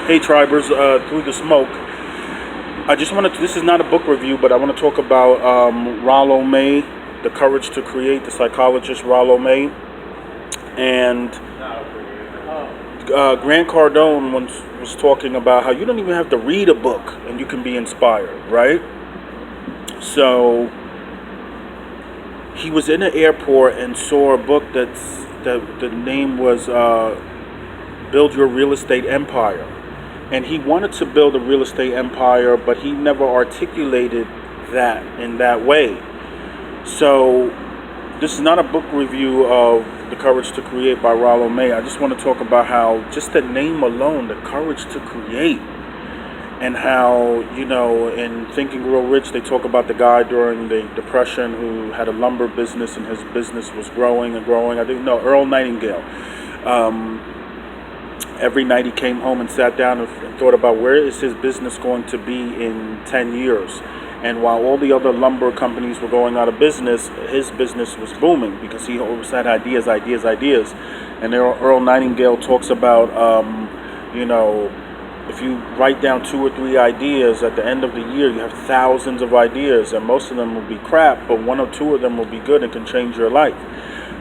Hey Tribers, through the smoke. I just wanted to, this is not a book review, but I want to talk about Rollo May, The Courage to Create, the psychologist Rollo May. And Grant Cardone once was talking about how you don't even have to read a book and you can be inspired, right? So he was in an airport and saw a book that the name was Build Your Real Estate Empire. And he wanted to build a real estate empire, but he never articulated that in that way. So this is not a book review of The Courage to Create by Rollo May. I just want to talk about how just the name alone, The Courage to Create, and how, you know, in Think and Grow Rich, they talk about the guy during the Depression who had a lumber business and his business was growing and growing. I didn't know, Earl Nightingale. Every night he came home and sat down and thought about where is his business going to be in 10 years. And while all the other lumber companies were going out of business, his business was booming because he always had ideas. And Earl Nightingale talks about, you know, if you write down 2 or 3 ideas, at the end of the year you have thousands of ideas, and most of them will be crap, but 1 or 2 of them will be good and can change your life.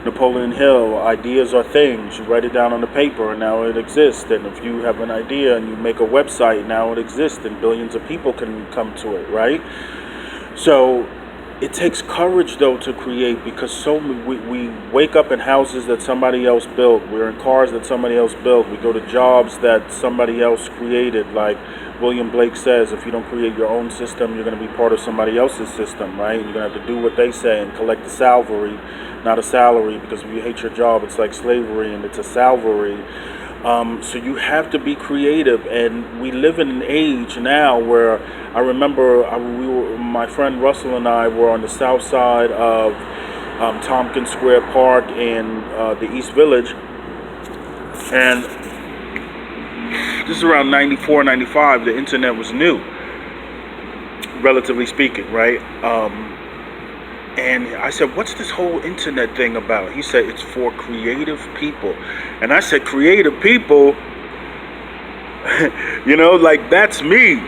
Napoleon Hill, ideas are things. You write it down on the paper and now it exists. And if you have an idea and you make a website, now it exists and billions of people can come to it, right? So it takes courage though to create, because we wake up in houses that somebody else built. We're in cars that somebody else built. We go to jobs that somebody else created. Like William Blake says, if you don't create your own system, you're going to be part of somebody else's system, right? You're going to have to do what they say and collect a salary, not a salary, because if you hate your job, it's like slavery and it's a salary. So you have to be creative, and we live in an age now where I remember my friend Russell and I were on the south side of Tompkins Square Park in the East Village, and this is around 94, 95. The internet was new, relatively speaking, right? And I said, what's this whole internet thing about? He said, it's for creative people. And I said, creative people? You know, like, that's me.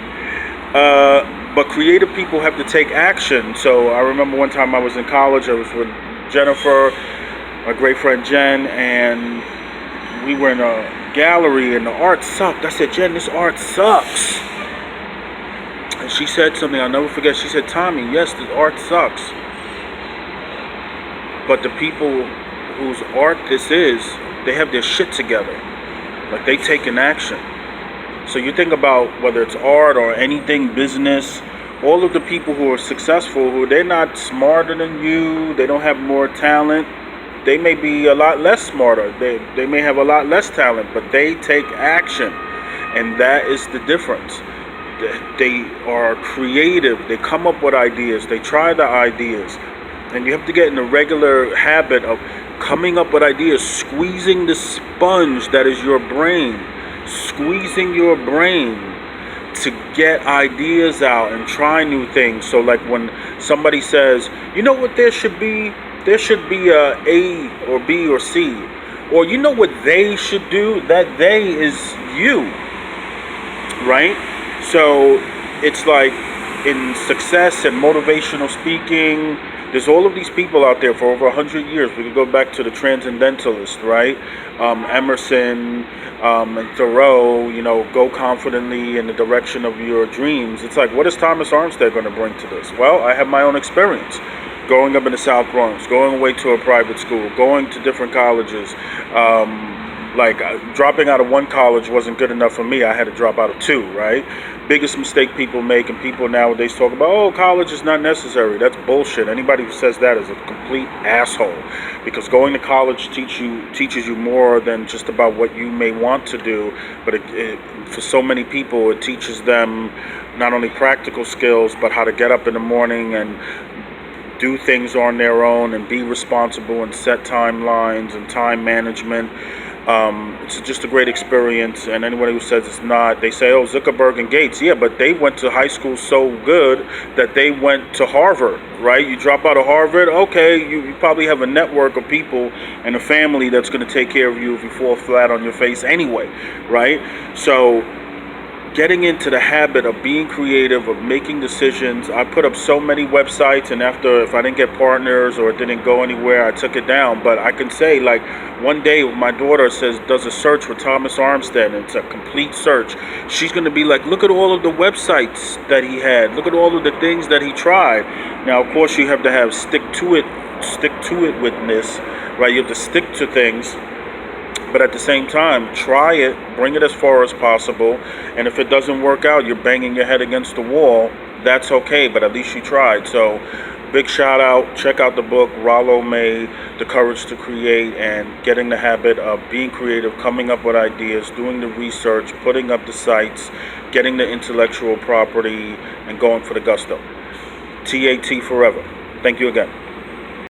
But creative people have to take action. So I remember one time I was in college. I was with Jennifer, my great friend Jen, and we were in a gallery and the art sucked. I said, Jen, this art sucks. And she said something I'll never forget. She said, Tommy, yes, the art sucks. But the people whose art this is, they have their shit together. Like, they take an action. So you think about whether it's art or anything, business, all of the people who are successful, who they're not smarter than you, they don't have more talent, they may be a lot less smarter, they may have a lot less talent, but they take action. And that is the difference. They are creative, they come up with ideas, they try the ideas. And you have to get in the regular habit of coming up with ideas, squeezing the sponge that is your brain, squeezing your brain to get ideas out and try new things. So like when somebody says, you know what there should be a A or B or C, or you know what they should do, that they is you, right? So it's like in success and motivational speaking, there's all of these people out there for over 100 years. We could go back to the Transcendentalists, right? Emerson and Thoreau, you know, go confidently in the direction of your dreams. It's like, what is THOMASLARMSTEAD going to bring to this? Well, I have my own experience. Growing up in the South Bronx, going away to a private school, going to different colleges. Dropping out of one college wasn't good enough for me. I had to drop out of 2, right? Biggest mistake people make, and people nowadays talk about, oh, college is not necessary. That's bullshit. Anybody who says that is a complete asshole, because going to college teaches you more than just about what you may want to do, but for so many people, it teaches them not only practical skills, but how to get up in the morning and do things on their own and be responsible and set timelines and time management. It's just a great experience, and anybody who says it's not, they say, oh, Zuckerberg and Gates. Yeah, but they went to high school so good that they went to Harvard, right? You drop out of Harvard, okay, you probably have a network of people and a family that's going to take care of you if you fall flat on your face anyway, right? So getting into the habit of being creative, of making decisions. I put up so many websites, and after, if I didn't get partners or it didn't go anywhere, I took it down. But I can say, like, one day my daughter does a search for Thomas Armstead, and it's a complete search. She's going to be like, look at all of the websites that he had. Look at all of the things that he tried. Now, of course, you have to have stick to it witness, right? You have to stick to things. But at the same time, try it, bring it as far as possible, and if it doesn't work out, you're banging your head against the wall, that's okay, but at least you tried. So, big shout out, check out the book Rollo May, The Courage to Create, and getting the habit of being creative, coming up with ideas, doing the research, putting up the sites, getting the intellectual property, and going for the gusto. TAT forever. Thank you again.